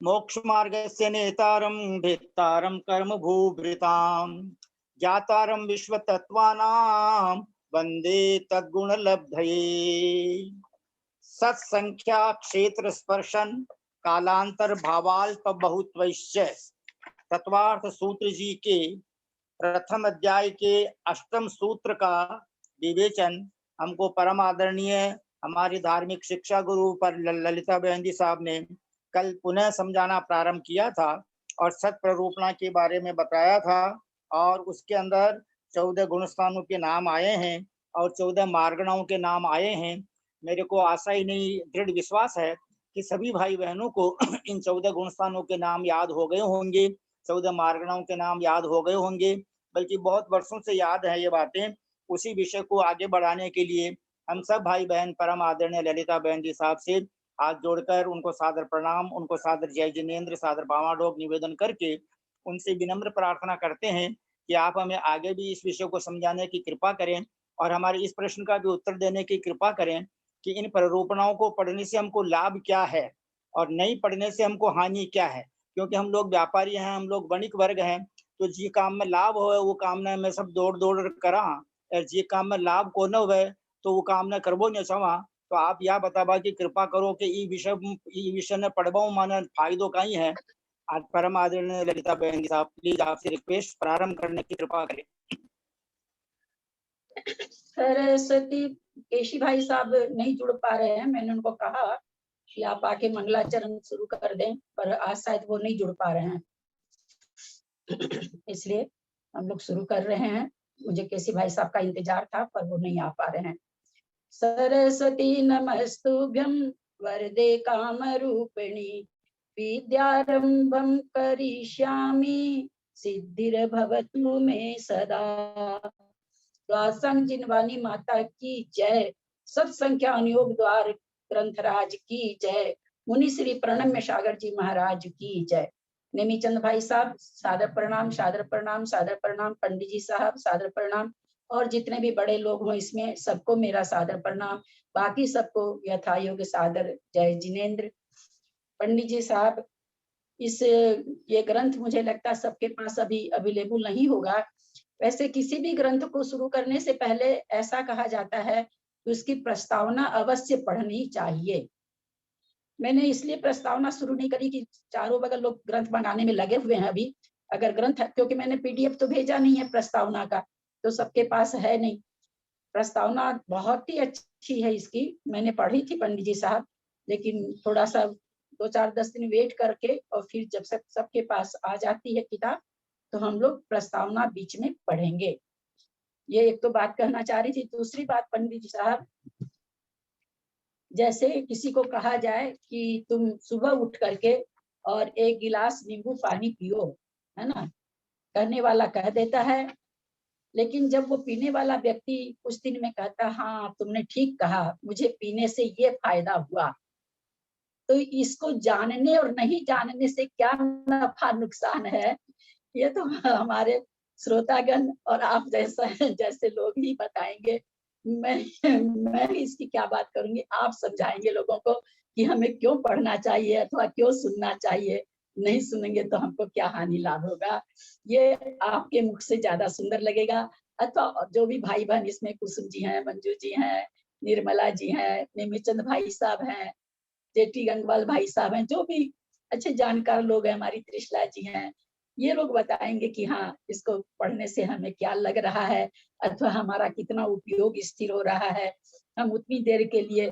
मोक्ष मार्गस्य नेतारं भेत्तारं कर्म भूभृतां ज्ञातारं विश्वतत्त्वानां वन्दे तद्गुणलब्धये। सत्संख्या क्षेत्र स्पर्शन कालांतर भावाल्प बहुत्वैश्च तत्वार्थ सूत्र जी के प्रथम अध्याय के अष्टम सूत्र का विवेचन हमको परम आदरणीय हमारी धार्मिक शिक्षा गुरु पर ललिता बहन जी साहब ने कल पुनः समझाना प्रारंभ किया था और सत प्ररूपणा के बारे में बताया था और उसके अंदर 14 गुणस्थानों के नाम आए हैं और 14 मार्गणाओं के नाम आए हैं। मेरे को आशा ही नहीं, दृढ़ विश्वास है कि सभी भाई बहनों को इन 14 गुणस्थानों के नाम याद हो गए होंगे, 14 मार्गणाओं के नाम याद हो गए होंगे, बल्कि बहुत वर्षों से याद है ये बातें। उसी विषय को आगे बढ़ाने के लिए हम सब भाई बहन परम आदरणीय ललिता बहन जी साहब से हाथ जोड़कर उनको सादर प्रणाम, उनको सादर जय जिनेन्द्र, सादर बामाडोक निवेदन करके उनसे विनम्र प्रार्थना करते हैं कि आप हमें आगे भी इस विषय को समझाने की कृपा करें और हमारे इस प्रश्न का भी उत्तर देने की कृपा करें कि इन प्ररूपणाओं को पढ़ने से हमको लाभ क्या है और नहीं पढ़ने से हमको हानि क्या है। क्योंकि हम लोग व्यापारी हैं, हम लोग वणिक वर्ग हैं, तो जी काम में लाभ हो वो काम में सब दौड़ दौड़ करा और जी काम में लाभ को न हो तो वो काम न करबो न छवा। तो आप यह बताबा की कृपा करो कि ई विषय ने पढ़बो माने फायदो कहीं है। आज परम आदरणीय ललिता बहन जी साहब प्लीज आपसे रिक्वेस्ट प्रारंभ करने की कृपा करें। सरस्वती केशी भाई साहब नहीं जुड़ पा रहे हैं, मैंने उनको कहा कि आप आके मंगलाचरण शुरू कर दें, पर आज शायद वो नहीं जुड़ पा रहे हैं, इसलिए हम लोग शुरू कर रहे हैं। मुझे केसी भाई साहब का इंतजार था पर वो नहीं आ पा रहे हैं। सरस्वती नमस्तुभ्यं वरदे काम रूपिणी विद्यारंभं करिष्यामि सिद्धिर्भवतु मे सदा। द्वासंग जिनवानी माता की जय, सत्संख्या अनुयोग द्वार ग्रंथराज की जय, मुनि श्री प्रणम्य सागर जी महाराज की जय। नेमीचंद भाई साहब सादर प्रणाम, सादर प्रणाम, सादर प्रणाम। पंडित जी साहब सादर प्रणाम, और जितने भी बड़े लोग हों इसमें सबको मेरा सादर प्रणाम, बाकी सबको यथायोग्य सादर जय जिनेन्द्र। पंडित जी साहब, इस ये ग्रंथ मुझे लगता है सबके पास अभी अवेलेबल नहीं होगा। वैसे किसी भी ग्रंथ को शुरू करने से पहले ऐसा कहा जाता है कि उसकी प्रस्तावना अवश्य पढ़नी चाहिए। मैंने इसलिए प्रस्तावना शुरू नहीं करी कि चारों बगल लोग ग्रंथ बनाने में लगे हुए हैं अभी। अगर ग्रंथ, क्योंकि मैंने पीडीएफ तो भेजा नहीं है प्रस्तावना का, तो सबके पास है नहीं। प्रस्तावना बहुत ही अच्छी है इसकी, मैंने पढ़ी थी पंडित जी साहब, लेकिन थोड़ा सा 2-4-10 दिन वेट करके और फिर जब सबके पास आ जाती है किताब तो हम लोग प्रस्तावना बीच में पढ़ेंगे। ये एक तो बात कहना चाह रही थी। दूसरी बात पंडित जी साहब, जैसे किसी को कहा जाए कि तुम सुबह उठ करके और एक गिलास नींबू पानी पियो, है ना, कहने वाला कह देता है, लेकिन जब वो पीने वाला व्यक्ति कुछ दिन में कहता हाँ तुमने ठीक कहा, मुझे पीने से ये फायदा हुआ, तो इसको जानने और नहीं जानने से क्या नफा नुकसान है, ये तो हमारे श्रोतागण और आप जैसे लोग ही बताएंगे। मैं इसकी क्या बात करूंगी, आप समझाएंगे लोगों को कि हमें क्यों पढ़ना चाहिए अथवा क्यों सुनना चाहिए। नहीं सुनेंगे तो हमको क्या हानि लाभ होगा, ये आपके मुख से ज्यादा सुंदर लगेगा। अथवा जो भी भाई बहन इसमें, कुसुम जी हैं, मंजू जी हैं, निर्मला जी हैं, नेमीचंद भाई साहब हैं, जेटी गंगवाल भाई साहब हैं, जो भी अच्छे जानकार लोग हैं, हमारी त्रिशला जी हैं, ये लोग बताएंगे कि हाँ इसको पढ़ने से हमें क्या लग रहा है अथवा हमारा कितना उपयोग स्थिर हो रहा है। हम उतनी देर के लिए,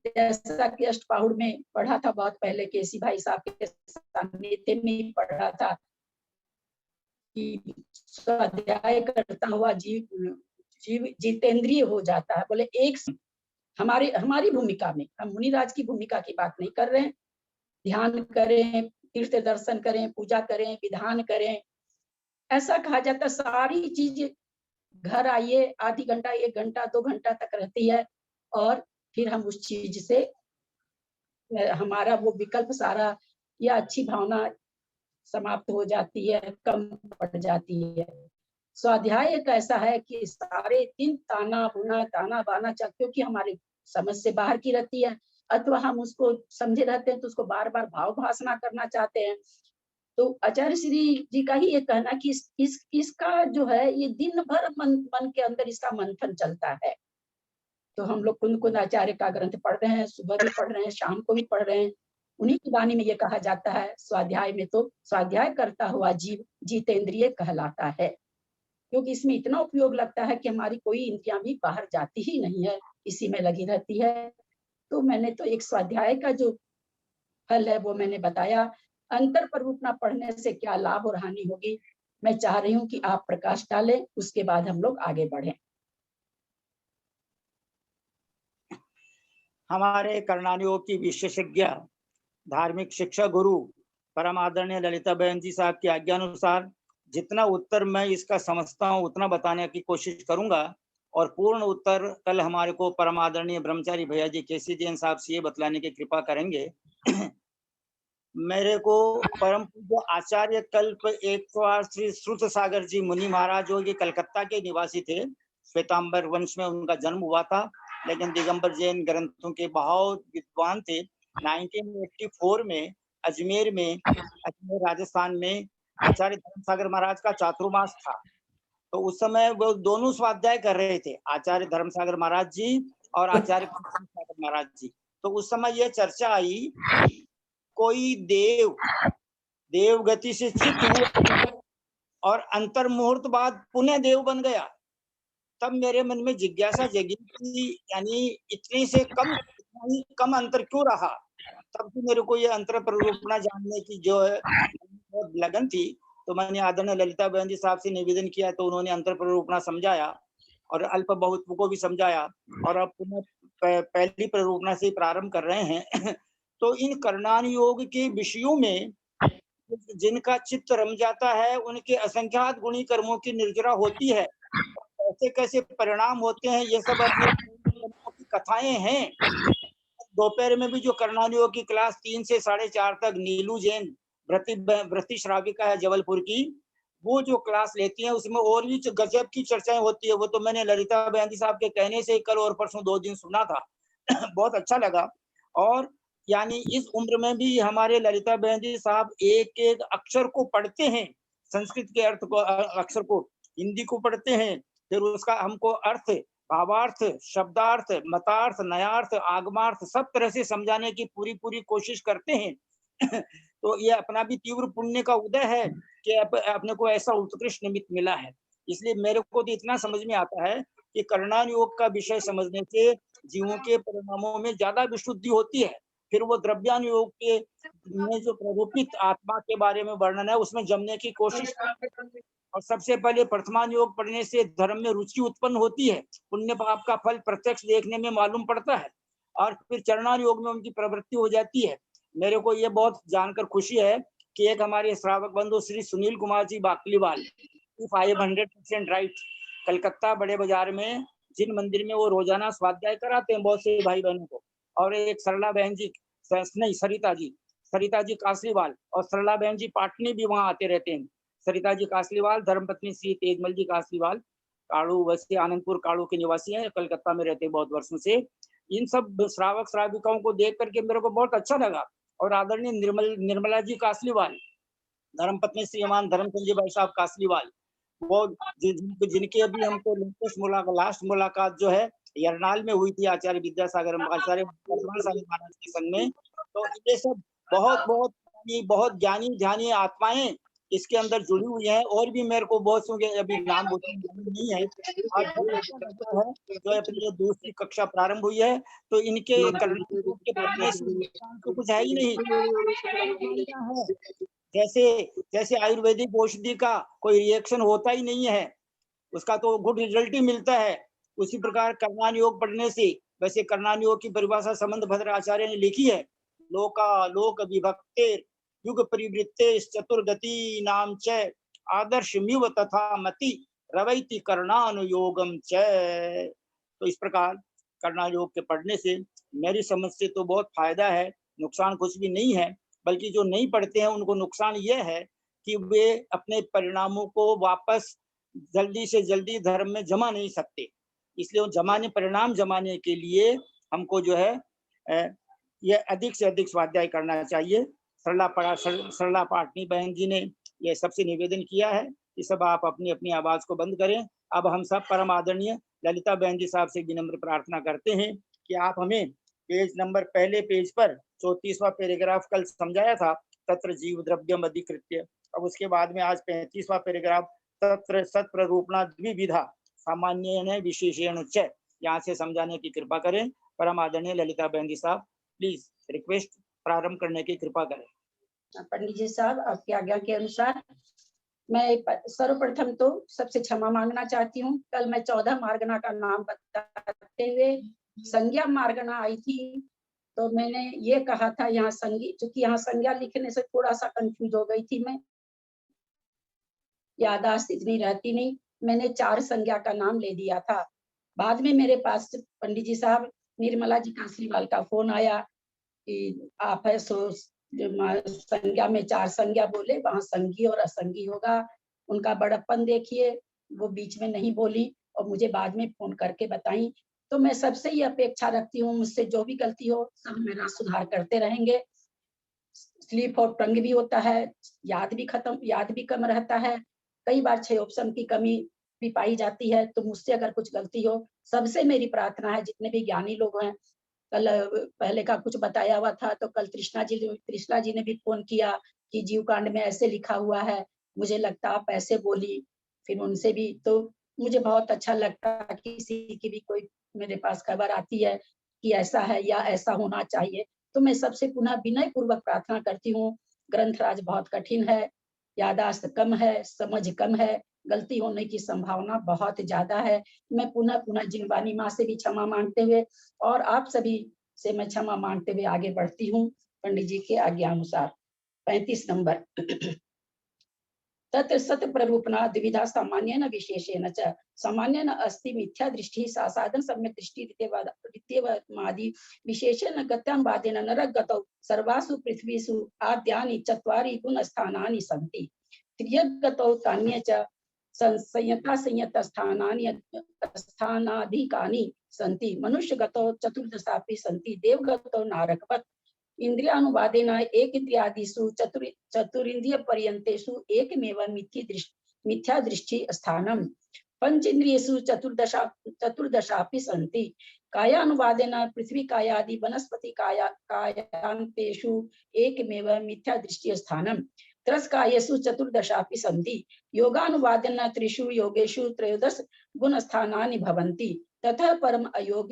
जैसा कि अष्टपाहुड़ में पढ़ा था बहुत पहले, केसी भाई साहब के सामने में पढ़ा था कि स्वाध्याय करता हुआ जीव जितेंद्रिय हो जाता है। बोले एक हमारी भूमिका में, हम मुनिराज की भूमिका की बात नहीं कर रहे हैं। ध्यान करें, तीर्थ दर्शन करें, पूजा करें, विधान करें, ऐसा कहा जाता है। सारी चीज घर आइए, आधी घंटा 1 घंटा 2 घंटा तक रहती है और फिर हम उस चीज से हमारा वो विकल्प सारा या अच्छी भावना समाप्त हो जाती है, कम पड़ जाती है। स्वाध्याय एक ऐसा है कि सारे दिन ताना बुना ताना बाना, क्योंकि हमारी समझ से बाहर की रहती है, अथवा हम उसको समझे रहते हैं तो उसको बार बार भाव भाषणा करना चाहते हैं। तो आचार्य श्री जी का ही ये कहना कि इसका जो है ये दिन भर मन के अंदर इसका मंथन चलता है। तो हम लोग कुंद कुंद आचार्य का ग्रंथ पढ़ रहे हैं, सुबह भी पढ़ रहे हैं, शाम को भी पढ़ रहे हैं। उन्हीं की वाणी में ये कहा जाता है, स्वाध्याय में तो स्वाध्याय करता हुआ जीव जितेंद्रिय कहलाता है, क्योंकि इसमें इतना उपयोग लगता है कि हमारी कोई इंद्रियां भी बाहर जाती ही नहीं है, इसी में लगी रहती है। तो मैंने तो एक स्वाध्याय का जो फल है वो मैंने बताया। अंतर प्ररूपणा पढ़ने से क्या लाभ और हानि होगी, मैं चाह रही हूँ कि आप प्रकाश डालें, उसके बाद हम लोग आगे बढ़ें। हमारे करणानियोग की विशेषज्ञ धार्मिक शिक्षा गुरु परम आदरणीय ललिता बहन जी साहब की आज्ञा अनुसार जितना उत्तर मैं इसका समझता हूँ उतना बताने की कोशिश करूंगा, और पूर्ण उत्तर कल हमारे को परम आदरणीय ब्रह्मचारी भैया जी केसी जैन साहब से ये बतलाने की कृपा करेंगे। मेरे को परम पूज्य आचार्य कल्प 108 श्री श्रुत सागर जी मुनि महाराज जो ये कलकत्ता के निवासी थे, श्वेतांबर वंश में उनका जन्म हुआ था, लेकिन दिगंबर जैन ग्रंथों के बहुत विद्वान थे। 1984 में अजमेर राजस्थान में आचार्य धर्मसागर महाराज का चातुर्मास था। तो उस समय वो दोनों स्वाध्याय कर रहे थे, आचार्य धर्मसागर महाराज जी और आचार्य सागर महाराज जी। तो उस समय यह चर्चा आई, कोई देव गति से चित हुआ और अंतर मुहूर्त बाद पुनः देव बन गया। तब मेरे मन में जिज्ञासा जगी कि यानी इतने से कम अंतर क्यों रहा। तब भी मेरे को ये अंतर प्ररूपणा जानने की जो है बहुत लगन थी। तो मैंने आदरणीय ललिता बहन जी साहब से निवेदन किया, तो उन्होंने अंतर प्ररूपणा समझाया और अल्प बहुत को भी समझाया, और अब पुनः पहली प्ररूपणा से प्रारंभ कर रहे हैं। तो इन करणान योग के विषयों में जिनका चित्त रम जाता है उनके असंख्यात गुणी कर्मों की निर्जरा होती है, कैसे कैसे परिणाम होते हैं ये सब अपनी कथाएं हैं। दोपहर में भी जो करणान योग की क्लास 3 से 4:30 तक नीलू जैन व्रति श्राविका है जबलपुर की, वो जो क्लास लेती हैं उसमें और भी गजब की चर्चाएं होती है। वो तो मैंने ललिता बहन जी साहब के कहने से कल और परसों 2 दिन सुना था। बहुत अच्छा लगा। और यानी इस उम्र में भी हमारे ललिता बहन जी साहब एक एक अक्षर को पढ़ते हैं, संस्कृत के अर्थ को अक्षर को, हिंदी को पढ़ते हैं, फिर उसका हमको अर्थ, भावार्थ, शब्दार्थ, मतार्थ, नयार्थ, आगमार्थ सब तरह से समझाने की पूरी कोशिश करते हैं। तो ये अपना भी तीव्र पुण्य का उदय है कि अपने को ऐसा उत्कृष्ट निमित्त मिला है। इसलिए मेरे को तो इतना समझ में आता है कि करणान योग का विषय समझने से जीवों के परिणामों में ज्यादा विशुद्धि होती है। फिर वो द्रव्यान योग के में जो प्ररूपित आत्मा के बारे में वर्णन है उसमें जमने की कोशिश, और सबसे पहले प्रथमान योग पढ़ने से धर्म में रुचि उत्पन्न होती है, पुण्य पाप का फल प्रत्यक्ष देखने में मालूम पड़ता है, और फिर चरणान योग में उनकी प्रवृत्ति हो जाती है। मेरे को ये बहुत जानकर खुशी है कि एक हमारे श्रावक बंधु श्री सुनील कुमार जी बाकलीवाल 500% राइट, कलकत्ता बड़े बाजार में जिन मंदिर में वो रोजाना स्वाध्याय कराते हैं बहुत से भाई बहनों को, और एक सरला बहन जी, नहीं सरिता जी कासलीवाल, और सरला बहन जी पाटनी भी वहां आते रहते हैं। सरिता जी कासलीवाल धर्मपत्नी श्री तेजमल जी कासलीवाल काड़ू, वैसे आनंदपुर काड़ू के निवासी हैं, कलकत्ता में रहते हैं बहुत वर्षों से। इन सब श्रावक श्राविकाओं को देख करके मेरे को बहुत अच्छा लगा। और आदरणीय निर्मला जी कासलीवाल, धर्मपत्नी श्रीमान धर्मचंद जी भाई साहब कासलीवाल, वो जिनके अभी हमको लास्ट मुलाकात जो है यरनाल में हुई थी आचार्य विद्यासागर आचार्य महाराज के संग में। तो ये सब बहुत ज्ञानी ध्यानी आत्माएं इसके अंदर जुड़ी हुई है, और भी मेरे को बहुत सुन अभी नाम नहीं है। और जो अपनी दूसरी कक्षा प्रारंभ हुई है, तो इनके करने तो कुछ है ही नहीं। जैसे आयुर्वेदिक औषधि का कोई रिएक्शन होता ही नहीं है, उसका तो गुड रिजल्ट ही मिलता है। उसी प्रकार करणान योग पढ़ने से, वैसे करणान योग की परिभाषा संबंध भद्र आचार्य ने लिखी है, लोक विभक्ते युग परिवृत्ते चतुर्गति नाम च आदर्श मिव तथा मति रवैति करणानुयोगम च। तो इस प्रकार करणान योग के पढ़ने से मेरी समझ से तो बहुत फायदा है, नुकसान कुछ भी नहीं है। बल्कि जो नहीं पढ़ते हैं उनको नुकसान यह है कि वे अपने परिणामों को वापस जल्दी से जल्दी धर्म में जमा नहीं सकते। इसलिए परिणाम जमाने के लिए हमको जो है ये अधिक से अधिक स्वाध्याय करना चाहिए। सरला पाटनी बहन जी ने ये सबसे निवेदन किया है कि सब आप अपनी अपनी आवाज को बंद करें। अब हम सब परम आदरणीय ललिता बहन जी साहब से विनम्र प्रार्थना करते हैं कि आप हमें पेज नंबर, पहले पेज पर 34वां पैराग्राफ कल समझाया था, तत्र जीव द्रव्यम अधिकृत्य। अब उसके बाद में आज 35वां पैराग्राफ, तत्र सत्प्ररूपणा द्विविधा सामान्येन विशेषेण च, यहाँ से समझाने की कृपा करें। परम आदरणीय ललिता बहन जी साहब, प्लीज रिक्वेस्ट, प्रारंभ करने की कृपा करें। पंडित जी साहब, आपकी आज्ञा के अनुसार मैं सर्वप्रथम तो सबसे क्षमा मांगना चाहती हूँ। कल मैं 14 मार्गना का नाम बताते हुए संज्ञा मार्गना आई थी, तो मैंने ये कहा था यहाँ संज्ञा, क्योंकि यहाँ संज्ञा लिखने से थोड़ा सा कंफ्यूज हो गई थी मैं, याददाश्त इतनी रहती नहीं, मैंने 4 संज्ञा का नाम ले दिया था। बाद में मेरे पास पंडित जी साहब निर्मला जी कासरीवाल का फोन आया कि आप है सो संज्ञा में 4 संज्ञा बोले, वहां संगी और असंगी होगा। उनका बड़प्पन देखिए, वो बीच में नहीं बोली और मुझे बाद में फोन करके बताई। तो मैं सबसे ये अपेक्षा रखती हूँ, मुझसे जो भी गलती हो सब मेरा सुधार करते रहेंगे। स्लीप और टंग भी होता है, याद भी कम रहता है, कई बार 6 ऑप्शन की कमी भी पाई जाती है। तो मुझसे अगर कुछ गलती हो, सबसे मेरी प्रार्थना है, जितने भी ज्ञानी लोग हैं, कल पहले का कुछ बताया हुआ था, तो कल कृष्णा जी ने भी फोन किया कि जीव कांड में ऐसे लिखा हुआ है, मुझे लगता आप ऐसे बोली। फिर उनसे भी तो मुझे बहुत अच्छा लगता है, किसी की भी कोई मेरे पास खबर आती है कि ऐसा है या ऐसा होना चाहिए, तो मैं सबसे पुनः विनय पूर्वक प्रार्थना करती हूँ। ग्रंथराज बहुत कठिन है, यादाश्त कम है, समझ कम है, गलती होने की संभावना बहुत ज्यादा है। मैं पुनः पुनः जिनवानी माँ से भी क्षमा मांगते हुए और आप सभी से मैं क्षमा मांगते हुए आगे बढ़ती हूँ पंडित जी के आज्ञा अनुसार। 35 नंबर तत्र सत प्ररूपणा द्विविधा सामान्येन विशेषेण च। सामान्येन अस्ति मिथ्या दृष्टि साधन सम्यक दृष्टि द्वितीयवादी विशेषेण गत्यां वादेन नरक गतौ सर्वासु पृथ्वीषु आद्यानि चत्वारि गुणस्थानानि सन्ति। त्र्यगतौ तान्ये च संयत स्थानाधिकानि सन्ति। मनुष्यगतौ चतुर्दशापि सन्ति, देवगतौ नारकवत्। इंद्रियानुवादेन एक इंद्रियादिषु चतुरिंद्रिय पर्यंतेषु एकमेव मिथ्या दृष्टि स्थानम्। पंचेन्द्रियेषु चतुर्दशापि सन्ति। कायानुवादेन पृथ्वी कायादि वनस्पति कायांतेषु एकमेव मिथ्या दृष्टि स्थानम्। त्रस्कायेषु चतुर्दशापि सन्ति। योगानुवादेन त्रिषु योगेषु त्रयोदश गुणस्थानानि भवन्ति। ततः परम अयोग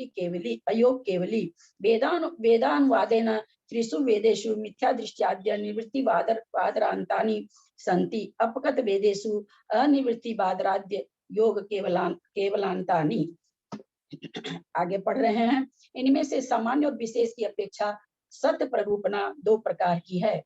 केवली। वेदानुवादेन त्रिषु वेदेषु मिथ्या दृष्टियाद्य निवृत्तिवादरान्तानि सन्ति। अपगत वेदेषु अनिवृत्तिवादराद्य योग केवलान्तानि। आगे पढ़ रहे हैं। इनमें से सामान्य और विशेष की अपेक्षा सत्य प्ररूपणा 2 प्रकार की है।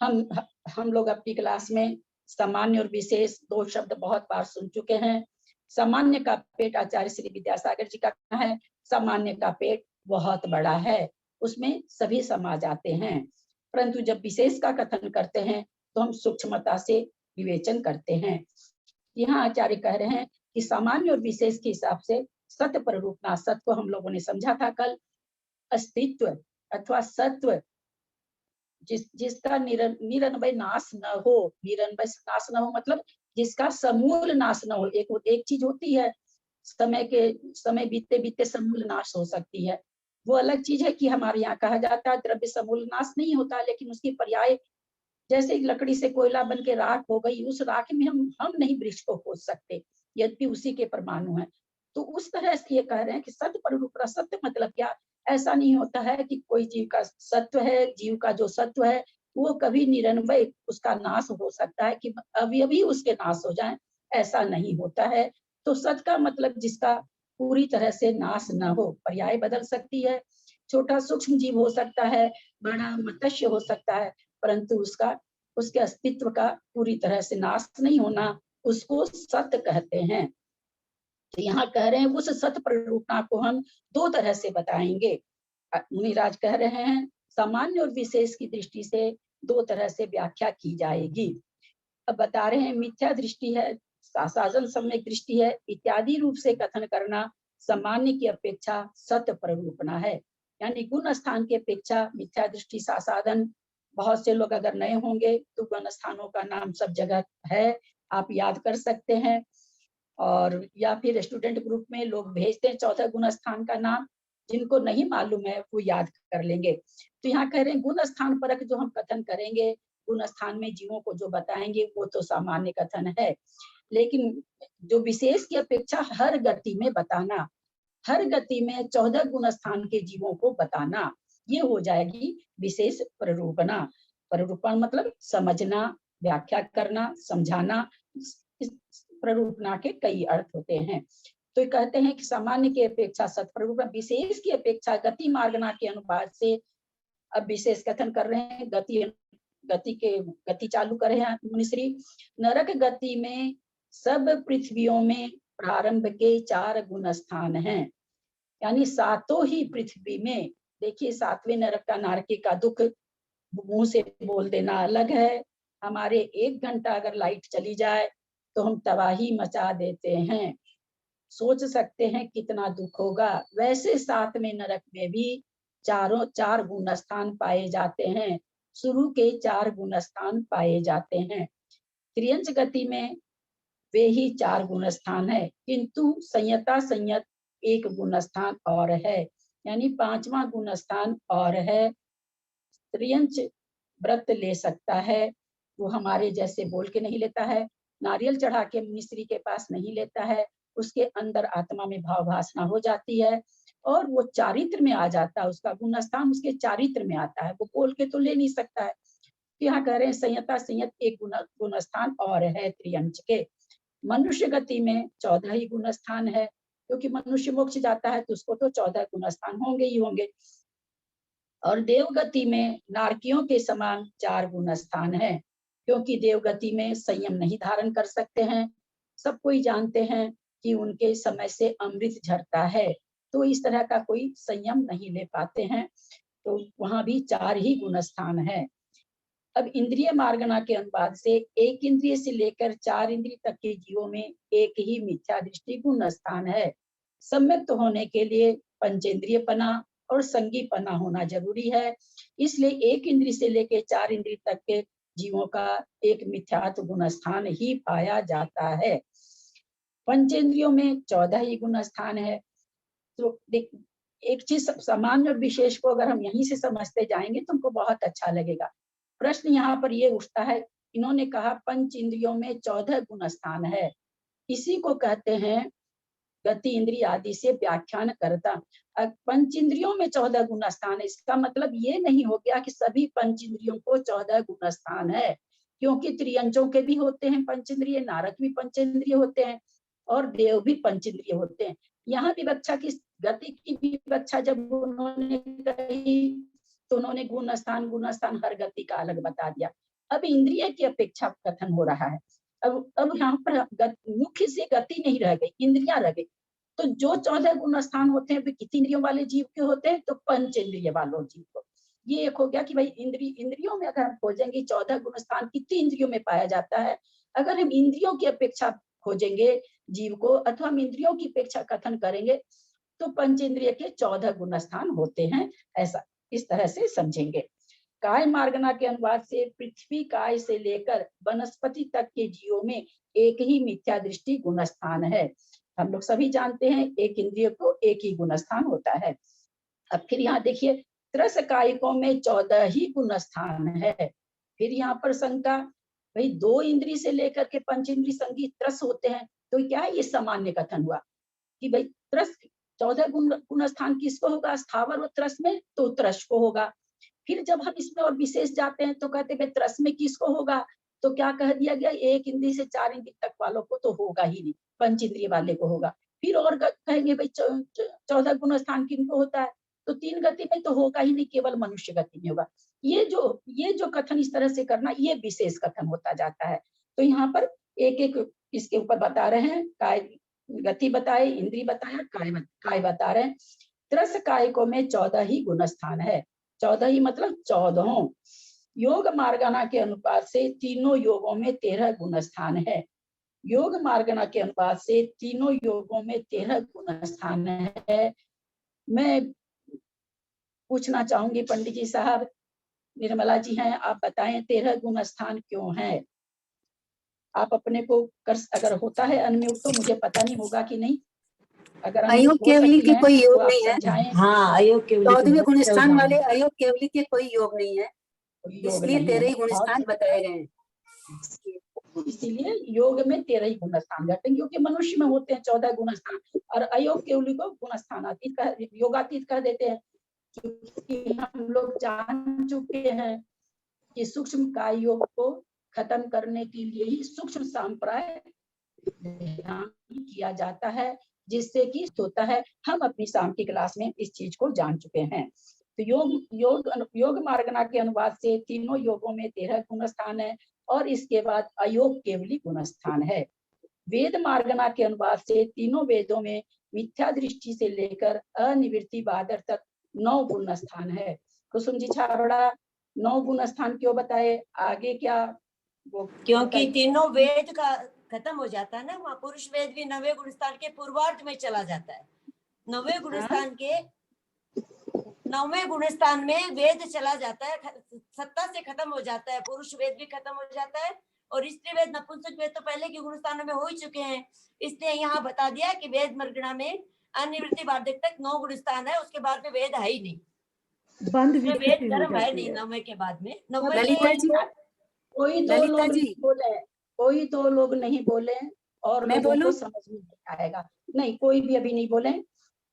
हम लोग अपनी क्लास में सामान्य और विशेष 2 शब्द बहुत बार सुन चुके हैं। सामान्य का पेट आचार्य श्री विद्यासागर जी का कहना है, सामान्य का पेट बहुत बड़ा है, उसमें सभी समा जाते हैं। परंतु जब विशेष का कथन करते हैं तो हम सूक्ष्मता से विवेचन करते हैं। यहाँ आचार्य कह रहे हैं कि सामान्य और विशेष के हिसाब से सत्य प्ररूपणा, सत्य को हम लोगों ने समझा था कल, अस्तित्व अथवा सत्व, जिसका निरन्वय नाश न हो। निरन्वय नाश न हो मतलब जिसका समूल नाश न हो। एक चीज होती है समय बीतते बीतते समूल नाश हो सकती है, वो अलग चीज है कि हमारे यहाँ कहा जाता है द्रव्य समूल नाश नहीं होता, लेकिन उसकी पर्याय, जैसे लकड़ी से कोयला बन के राख हो गई, उस राख में हम नहीं वृक्ष को खोज सकते, यद्यपि उसी के परमाणु हैं। तो उस तरह से ये कह रहे हैं कि सत्य प्ररूपणा, सत्य मतलब क्या, ऐसा नहीं होता है कि कोई जीव का सत्व है, जीव का जो सत्व है वो कभी निरन्वय उसका नाश हो सकता है कि अभी उसके नाश हो जाए, ऐसा नहीं होता है। तो सत्य का मतलब जिसका पूरी तरह से नाश न हो, पर्याय बदल सकती है, छोटा सूक्ष्म जीव हो सकता है, बड़ा मत्स्य हो सकता है, परंतु उसके अस्तित्व का पूरी तरह से नाश नहीं होना, उसको सत्य कहते हैं। तो यहाँ कह रहे हैं उस सत्य प्ररूपणा को हम 2 तरह से बताएंगे। मुनिराज कह रहे हैं सामान्य और विशेष की दृष्टि से 2 तरह से व्याख्या की जाएगी। अब बता रहे हैं मिथ्या दृष्टि है, साधन सम्यक दृष्टि है इत्यादि रूप से कथन करना सामान्य की अपेक्षा सत्य प्ररूपणा है। यानी गुण स्थान की अपेक्षा मिथ्या दृष्टि साधन, बहुत से लोग अगर नए होंगे तो गुण स्थानों का नाम सब जगह है, आप याद कर सकते हैं। और या फिर स्टूडेंट ग्रुप में लोग भेजते हैं 14 गुण स्थान का नाम, जिनको नहीं मालूम है वो याद कर लेंगे। तो यहाँ कह रहे हैं गुण स्थान परक जो हम कथन करेंगे, गुण स्थान में जीवों को जो बताएंगे वो तो सामान्य कथन है, लेकिन जो विशेष की अपेक्षा हर गति में बताना, हर गति में 14 गुण स्थान के जीवों को बताना, ये हो जाएगी विशेष प्ररूपणा। प्ररूपण मतलब समझना, व्याख्या करना, समझाना। इस प्ररूपणा के कई अर्थ होते हैं। तो कहते हैं कि सामान्य की अपेक्षा सत्प्ररूपण, विशेष की अपेक्षा गति मार्गना के अनुपात से, अब विशेष कथन कर रहे हैं, गति चालू कर रहे हैं मुनिश्री। नरक गति में सब पृथ्वियों में प्रारंभ के 4 गुण स्थान हैं, यानी सातों ही पृथ्वी में। देखिए 7वें नरक का नारकी का दुख मुंह से बोल देना अलग है, हमारे 1 घंटा अगर लाइट चली जाए तो हम तबाही मचा देते हैं, सोच सकते हैं कितना दुख होगा। वैसे 7वें नरक में भी 4 गुण स्थान पाए जाते हैं, शुरू के 4 गुण स्थान पाए जाते हैं। त्रियंच गति में वे ही 4 गुण स्थान है, किंतु संयता संयत 1 गुण स्थान और है, यानी 5वां गुण स्थान और है। त्रियंच व्रत ले सकता है, वो हमारे जैसे बोल के नहीं लेता है, नारियल चढ़ा के मिस्त्री के पास नहीं लेता है, उसके अंदर आत्मा में भाव भासना हो जाती है और वो चारित्र में आ जाता है, उसका गुण स्थान उसके चारित्र में आता है, वो बोल के तो ले नहीं सकता है। यहाँ कह रहे हैं संयता संयत 1 गुण स्थान और है त्रियंच के। मनुष्य गति में 14 ही गुण स्थान है, क्योंकि मनुष्य मोक्ष जाता है तो उसको तो 14 गुण स्थान होंगे ही होंगे। और देवगति में नारकियों के समान 4 गुण स्थान है, क्योंकि देवगति में संयम नहीं धारण कर सकते हैं, सब कोई जानते हैं कि उनके समय से अमृत झरता है, तो इस तरह का कोई संयम नहीं ले पाते हैं, तो वहां भी 4 ही गुण स्थान है। अब इंद्रिय मार्गना के अनुवाद से 1 इंद्रिय से लेकर 4 इंद्रिय तक के जीवों में एक ही मिथ्या दृष्टि गुण स्थान है। सम्यक्त होने के लिए पंचेंद्रिय पना और संगी पना होना जरूरी है, इसलिए 1 इंद्रिय से लेकर 4 इंद्रिय तक के जीवों का एक मिथ्यात्व गुण स्थान ही पाया जाता है। पंचेंद्रियों में 14 ही गुण स्थान है। तो एक चीज सामान्य और विशेष को अगर हम यहीं से समझते जाएंगे तो हमको बहुत अच्छा लगेगा। प्रश्न यहाँ पर ये उठता है, इन्होंने कहा पंच इंद्रियों में 14 गुण स्थान है, इसी को कहते हैं गति इंद्रिय आदि से व्याख्यान करता। पंच इंद्रियों में 14 गुण स्थान है, इसका मतलब ये नहीं हो गया कि सभी पंच इंद्रियों को 14 गुण स्थान है, क्योंकि त्रियंचों के भी होते हैं पंचेंद्रिय, नारक भी पंचेंद्रिय होते हैं और देव भी पंचेंद्रिय होते हैं। यहाँ विवक्षा की गति की विवक्षा जब उन्होंने कही तो उन्होंने गुण स्थान हर गति का अलग बता दिया। अब इंद्रिय की अपेक्षा कथन हो रहा है, अब यहाँ पर मुख्य से गति नहीं रह गई, इंद्रियां रह गई। तो जो 14 गुण स्थान होते हैं वे कितनी इंद्रियों वाले जीव के होते हैं, तो पंचेंद्रिय वालों जीव को। ये एक हो गया कि भाई इंद्रियों में अगर हम खोजेंगे 14 गुण स्थान कितनी इंद्रियों में पाया जाता है, अगर हम इंद्रियों की अपेक्षा खोजेंगे जीव को अथवा हम इंद्रियों की अपेक्षा कथन करेंगे तो पंचेंद्रिय के 14 गुण स्थान होते हैं, ऐसा इस तरह से समझेंगे। काय मार्गना के अनुवाद से पृथ्वी काय से लेकर वनस्पति तक के जीवों में एक ही मिथ्या दृष्टि गुण स्थान है। हम लोग सभी जानते हैं एक इंद्रिय को एक ही गुण स्थान होता है। अब फिर यहाँ देखिए त्रस कायिकों में 14 ही गुण स्थान है। फिर यहाँ पर शंका, भाई 2 इंद्रिय से लेकर के पंच इंद्रिय संगी त्रस होते हैं, तो क्या ये सामान्य कथन हुआ कि भाई त्रस 14 गुण स्थान किसको होगा, स्थावर और त्रस में, तो त्रस को होगा। फिर जब हम इसमें और विशेष जाते हैं तो कहते हैं त्रस में किसको होगा, तो क्या कह दिया गया 1 इंद्रिय से 4 इंद्रिय तक वालों को तो होगा ही नहीं, पंच इंद्रिय वाले को होगा। फिर और कहेंगे भाई 14 गुण स्थान किनको होता है, तो 3 गति में तो होगा ही नहीं, केवल मनुष्य गति में होगा। ये जो कथन इस तरह से करना, ये विशेष कथन होता जाता है। तो यहाँ पर एक एक इसके ऊपर बता रहे हैं, काय गति बताए, इंद्रिय बताया, काय बता रहे हैं। त्रस कायिकों में 14 ही गुण स्थान है, 14 ही मतलब 14। योग मार्गना के अनुपात से तीनों योगों में 13 गुण स्थान है। योग मार्गना के अनुपात से तीनों योगों में 13 गुण स्थान है। मैं पूछना चाहूंगी पंडित जी साहब, निर्मला जी हैं, आप बताएं 13 गुण स्थान क्यों है? आप अपने को कर, अगर होता है अनम्यूट तो मुझे पता नहीं होगा कि नहीं, अगर अयोग अनम्यूट हो केवली सकती के है कोई योग तो आप नहीं है। समझाएं। हाँ, अयोग केवली 14वें गुण स्थान वाले अयोग केवली के कोई योग नहीं है, योग इसलिए नहीं 13 है, ही गुण स्थान बताए गए हैं। इसीलिए योग में 13 ही गुण स्थान घटते हैं, क्योंकि मनुष्य में होते हैं 14 गुण स्थान, और अयोग केवली को गुण स्थानातीत योगातीत कह देते हैं। क्योंकि हम लोग जान चुके हैं कि सूक्ष्म काय योग को खत्म करने के लिए ही सूक्ष्म संप्राय किया जाता है, जिससे कि होता है। हम अपनी शाम की क्लास में इस चीज को जान चुके हैं। तो योग मार्गना के अनुवाद से तीनों योगों में 13 गुण स्थान है, और इसके बाद अयोग केवली गुण स्थान है। वेद मार्गना के अनुवाद से तीनों वेदों में मिथ्या दृष्टि से लेकर अनिवृत्ति बादर तक 9 गुण स्थान है। कुसुम जी छाबड़ा 9 गुण स्थान क्यों बताए, आगे क्या वो? क्योंकि तीनों वेद का खत्म हो जाता है ना, वहाँ पुरुष वेद भी 9वें गुण स्थान के पूर्वार्ध में चला जाता है। 9वें गुण स्थान के 9वें गुण स्थान में वेद चला जाता है, सत्ता से खत्म हो जाता है, पुरुष वेद भी खत्म हो जाता है, और स्त्री वेद नपुंसक वेद तो पहले के गुण स्थानों में हो ही चुके हैं। इसलिए यहाँ बता दिया कि वेद मर्गणा में अनिवृत्ति बार्धक तक 9 गुण स्थान है, उसके बाद में वेद है ही नहीं, बंद वेद कर्म है नहीं 9वें के बाद में। 9वें ललिता जी, कोई दो ललिता लोग जी, नहीं बोले, कोई दो लोग नहीं बोले, और मैं लोगों को बोलूं? समझ में नहीं आएगा। नहीं, कोई भी अभी नहीं बोले।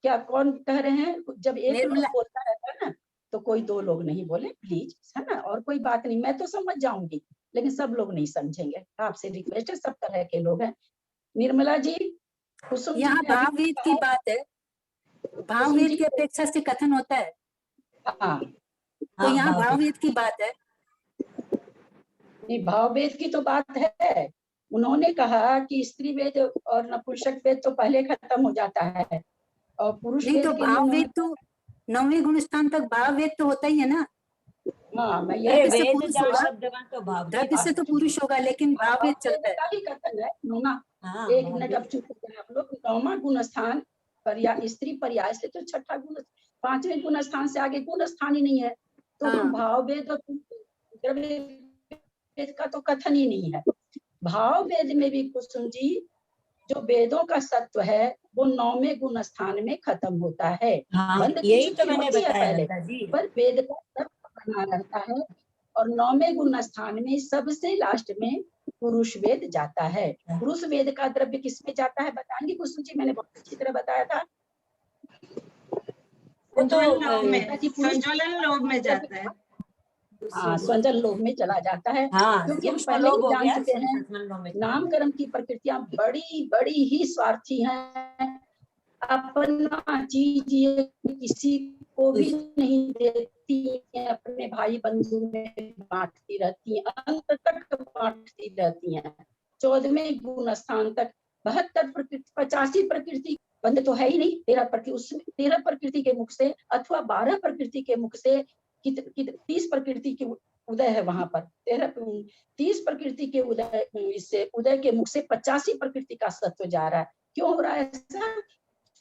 क्या कौन कह रहे हैं? जब एक लोग निर्मला, बोलता रहता है ना, तो कोई दो लोग नहीं बोले प्लीज, है ना। और कोई बात नहीं, मैं तो समझ जाऊंगी, लेकिन सब लोग नहीं समझेंगे। आपसे रिक्वेस्ट है, सब तरह के लोग हैं। निर्मला जी, कुसुम जी यहाँ ने अभी भाव वेद की कहा, बात है, भाव कुसुम वेद जी, की अपेक्षा से कथन होता है, हाँ तो यहाँ भाव वेद की बात है। नहीं, भाव वेद की तो बात है। उन्होंने कहा कि स्त्री वेद और नपुंसक वेद तो पहले खत्म हो जाता है, और पुरुष नहीं तो वेद के लिए भाव उन्होंने, वेद तो 9वें गुण स्थान तक भाव वेद तो होता ही है ना। हाँ मैं द्रव्य यही से वेद पुरुष जहाँ होगा, शब्दवान तो भाव की द्रव्य से तो पुरुष होगा, लेकिन भाव वेद चलता है। का ही कथन है नौना। हाँ, एक मिनट, अब चुप हो जाए आप लोग। 9वां गुण स्थान पर्याय, स्त्री पर्याय से तो 6ठा गुण, 5वें गुण स्थान से आगे गुण स्थान ही नहीं है, तो हाँ। भाव वेद और द्रव्य वेद का तो कथन ही नहीं है। भाव वेद में भी कुसुम जी, जो वेदों का सत्व है वो 9वें गुण स्थान में खत्म होता है। हाँ, बंद की यही तो छुट्टी मैंने होती है बताया पहले, लता जी। पर वेद का सत्व बना रहता है, और 9वें गुण स्थान में सबसे लास्ट में पुरुष वेद जाता है। पुरुष वेद का द्रव्य किसमें जाता है बताएंगे कुसुम जी? मैंने बहुत अच्छी तरह बताया था। वो तो संज्वलन लोभ में जाता है। हाँ, स्वंजन लोभ में चला जाता है। हाँ, क्योंकि हम सूक्ष्म पहले लोभ ही हो जान गया, चुके हैं, नामकर्म की प्रकृतियां बड़ी बड़ी ही स्वार्थी हैं। अपना चीज ये किसी को भी नहीं देती है, अपने भाई बंधु में बांटती रहती है, अंत तक बांटती रहती हैं। 14वें गुण स्थान तक 72 प्रकृति, 85 प्रकृति बंद तो है ही नहीं। 13 प्रकृति, उसमें 13 प्रकृति के मुख से अथवा 12 प्रकृति के मुख से 30 प्रकृति के उदय है वहां पर। 30 प्रकृति के उदय, इससे उदय के मुख से 85 प्रकृति का सत्व जा रहा है। क्यों हो रहा है ऐसा?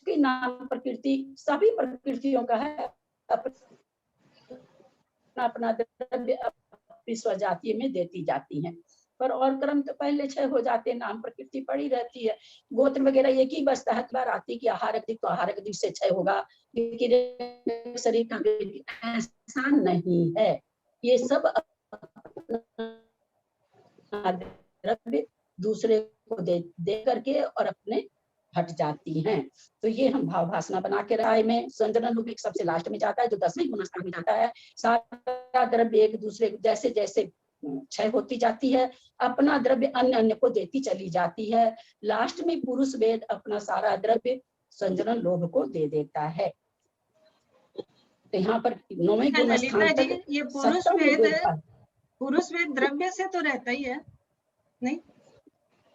कि नाम प्रकृति सभी प्रकृतियों का है, अपना द्रव्य अपनी स्वजातीय में देती जाती हैं, पर और क्रम तो पहले क्षय हो जाते, नाम प्रकृति पड़ी रहती है। गोत्र वगैरह एक ही बसता है, बार आती कि आहारक दिक तो आहारक दिक से क्षय होगा, लेकिन शरीर का ऐसा नहीं है। ये सब द्रव्य दूसरे को दे करके और अपने हट जाती हैं। तो ये हम भाव भासना बना के राय में संजनन लोग सबसे लास्ट में जाता है, जो 10वें गुण स्थान में जाता है। सारा द्रव्य एक दूसरे जैसे जैसे क्षय होती जाती है, अपना द्रव्य अन्य अन्य को देती चली जाती है। लास्ट में पुरुष वेद अपना सारा द्रव्य संजनन लोभ को दे देता है। तो यहाँ पर 9वें गुण स्थान तक ये पुरुष वेद द्रव्य से तो रहता ही है नहीं?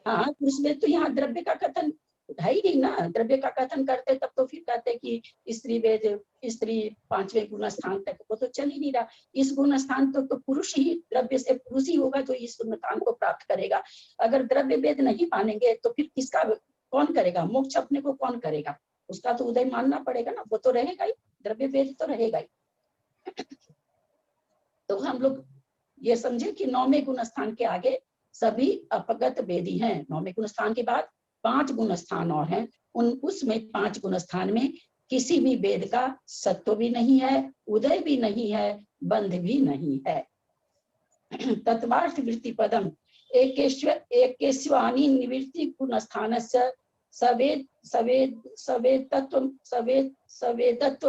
हाँ, पुरुष वेद तो यहाँ द्रव्य का कथन है ही नहीं ना। द्रव्य का कथन करते तब तो फिर कहते कि स्त्री वेद, स्त्री 5वें गुण स्थान तक, वो तो चल ही नहीं रहा। इस गुण स्थान तो पुरुष ही, द्रव्य से पुरुष ही होगा जो इस गुण स्थान को प्राप्त करेगा। अगर द्रव्य वेद नहीं मानेंगे तो फिर किसका, कौन करेगा मोक्ष? अपने को कौन करेगा? उसका तो उदय मानना पड़ेगा ना, वो तो रहेगा ही, द्रव्य वेद तो रहेगा ही। तो हम लोग ये समझे कि 9वें गुण स्थान के आगे सभी अपगत वेदी हैं। 9वें गुण स्थान के बाद 5 गुण स्थान और हैं, उसमें 5 गुण स्थान में किसी भी वेद का सत्व भी नहीं है, उदय भी नहीं है, बंध भी नहीं है। तत्वार्थ वृत्ति पदम एकेश्वानी निवृत्ति गुण स्थानस्य सवेद सवेद सवेदत्व सवेदत्व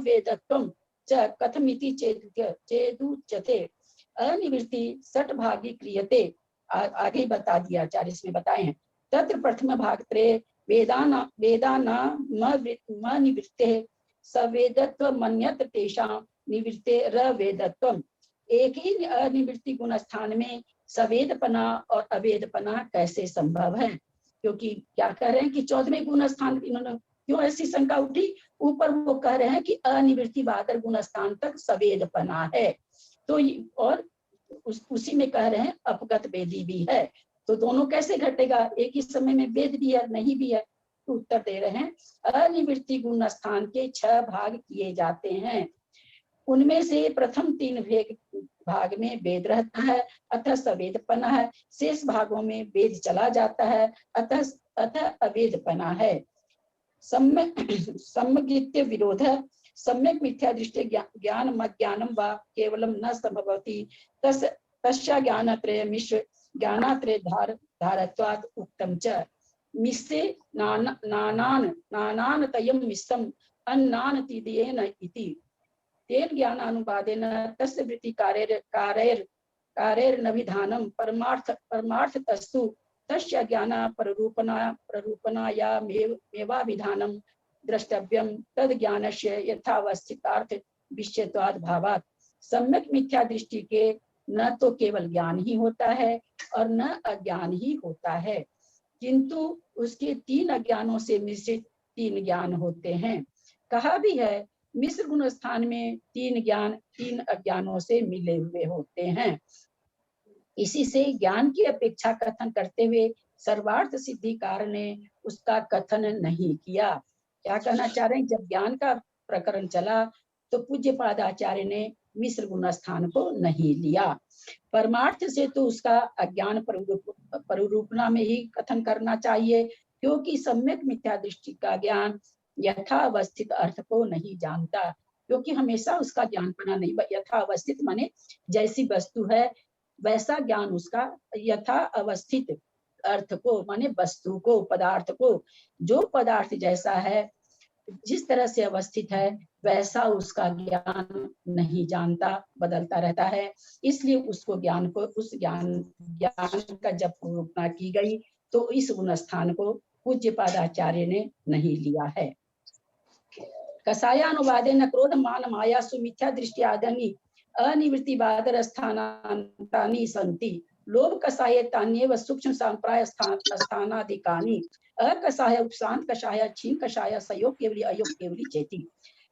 वेदत्वम च कथमिति चेदुच्यते अनिवृत्ति सट भागी क्रियते। आगे बता दिया आचार्य इसमें बताए हैं। तत्र प्रथम भाग त्रय वेदाना म निवृत्ते सवेदत्व मन्यत तेषां निवृत्ते रवेदत्वम। एक ही अनिवृत्ति गुण स्थान में सवेदपना और अवेदपना कैसे संभव है? क्योंकि क्या कह रहे हैं कि 14वें गुण स्थान, इन्होंने क्यों ऐसी शंका उठी? ऊपर वो कह रहे हैं कि अनिवृत्ति बहादुर गुण स्थान तक सवेदपना है, तो और उसी में कह रहे हैं अपगत वेदी भी है, तो दोनों कैसे घटेगा? एक ही समय में वेद भी है नहीं भी है। तो उत्तर दे रहे हैं अनिवृत्ति गुण स्थान के 6 भाग किए जाते हैं। उनमें से प्रथम 3 भाग में वेद रहता है अतः सवेदपना है, शेष भागों में वेद चला जाता है अतः अवेदपना है। सम्यग्नित्य विरोध सम्यक मिथ्या दृष्टि ज्ञान मज्ञानम वा केवलम न संभवति तस्या ज्ञानत्रय मिश्र ज्ञानात्रय धारत्वात् उक्तम च। मिश्रे नानान तयम मिश्रम अन्नान तिदेन इति तेन ज्ञानानुवादेन तस्य वृत्ति कार्यैर्नभिधानं परमार्थ तस्तु तस्य ज्ञान प्ररूपणाया मेवाभिधानं द्रष्टव्यं तद ज्ञानस्य यथावस्थितार्थ विषयत्वाद भावात्। सम्यक मिथ्या दृष्टि के न तो केवल ज्ञान ही होता है और न अज्ञान ही होता है, किंतु उसके 3 अज्ञानों से मिश्रित 3 ज्ञान होते हैं। कहा भी है मिश्र गुण स्थान में 3 ज्ञान 3 अज्ञानों से मिले हुए होते हैं। इसी से ज्ञान की अपेक्षा कथन करते हुए सर्वार्थ सिद्धिकार ने उसका कथन नहीं किया। क्या कहना चाह रहे हैं? जब ज्ञान का प्रकरण चला तो पूज्यपाद आचार्य ने मिश्र गुण स्थान को नहीं लिया। परमार्थ से तो उसका अज्ञान परुरूपणा में ही कथन करना चाहिए, क्योंकि सम्यक मिथ्या दृष्टि का ज्ञान यथावस्थित अर्थ को नहीं जानता, क्योंकि हमेशा उसका ज्ञानपना नहीं, यथावस्थित माने जैसी वस्तु है वैसा ज्ञान उसका, यथा अवस्थित अर्थ को माने वस्तु को, पदार्थ को, जो पदार्थ जैसा है जिस तरह से अवस्थित है वैसा उसका ज्ञान नहीं जानता, बदलता रहता है। इसलिए उसको ज्ञान को उस ज्ञान का जब निरूपणा की गई तो इस गुण स्थान को पूज्यपाद आचार्य ने नहीं लिया है। कसायानुवादे न क्रोध मान माया सुमिथ्या दृष्टि आदि अनिवृत्ति बादर स्थानानि सन्ति लोभ कषाय तान्येव सूक्ष्म संप्राय स्थानाधिकानि अकषाय उपशांत कषाय क्षीण कषाय सयोग केवली अयोग केवली चेति।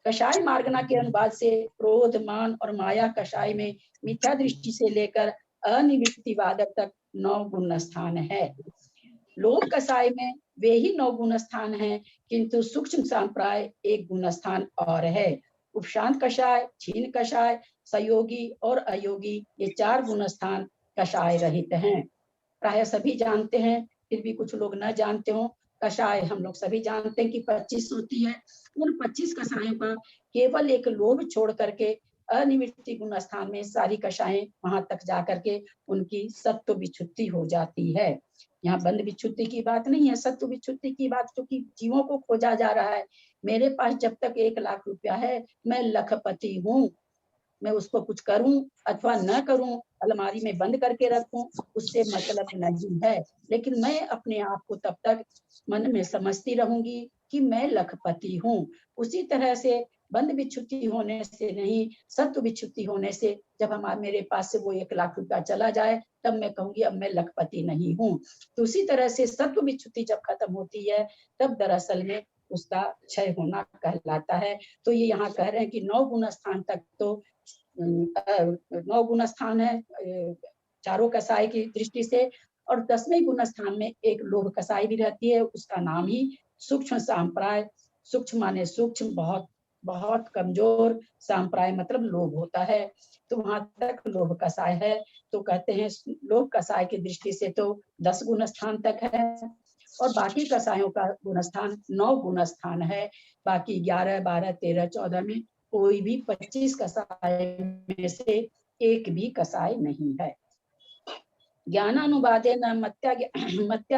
कषाय मार्गना के अनुवाद से क्रोध मान और माया कषाय में मिथ्या दृष्टि से लेकर अनिवृत्ति बादर तक 9 गुण स्थान है। लोभ कषाय में वे ही 9 गुण स्थान हैं, किंतु सूक्ष्म संप्राय 1 गुण स्थान और है। उपशांत कषाय, क्षीण कषाय, सयोगी और अयोगी ये 4 गुण स्थान कषाय रहित हैं। प्राय सभी जानते हैं, फिर भी कुछ लोग न जानते हो। कषाय हम लोग सभी जानते हैं कि 25 होती है। उन 25 कषायों का केवल एक लोभ छोड़ करके अनिवृत्ति गुण स्थान में सारी कषायें वहां तक जा करके उनकी सत्व विच्छुत्ति हो जाती है। यहाँ बंध विच्छुत्ति की बात नहीं है, सत्व विच्छुत्ति की बात, क्योंकि जीवों को खोजा जा रहा है। मेरे पास जब तक 1 लाख रुपया है मैं लखपति हूँ, मैं उसको कुछ करूं अथवा न करूं, अलमारी में बंद करके रखूं, उससे मतलब नहीं है। लेकिन मैं अपने आप को तब तक मन में समझती रहूंगी कि मैं लखपति हूँ। उसी तरह से बंध विच्छुत्ति होने से नहीं, सत्व विच्छुत्ति होने से जब मेरे पास से वो 1 लाख रुपया चला जाए तब मैं कहूंगी अब मैं लखपति नहीं हूँ। तो उसी तरह से सत्व विच्छुत्ति जब खत्म होती है तब दरअसल में उसका क्षय होना कहलाता है। तो ये यहाँ कह रहे हैं कि 9 गुण स्थान तक तो 9 गुण स्थान है चारों कसाई की दृष्टि से, और 10वें गुण स्थान में एक लोभ कसाई भी रहती है, उसका नाम ही सूक्ष्म संप्राय। सूक्ष्म माने सूक्ष्म, बहुत बहुत कमजोर सांप्राय मतलब लोभ होता है, तो वहां तक लोभ कसाय है। तो कहते हैं लोभ कसाय की दृष्टि से तो 10 गुण स्थान तक है, और बाकी कसायों का गुण स्थान 9 गुण स्थान है। बाकी 11, 12, 13, 14 में कोई भी 25 कसाय में से एक भी कसाय नहीं है। ज्ञानानुवादे न मत्या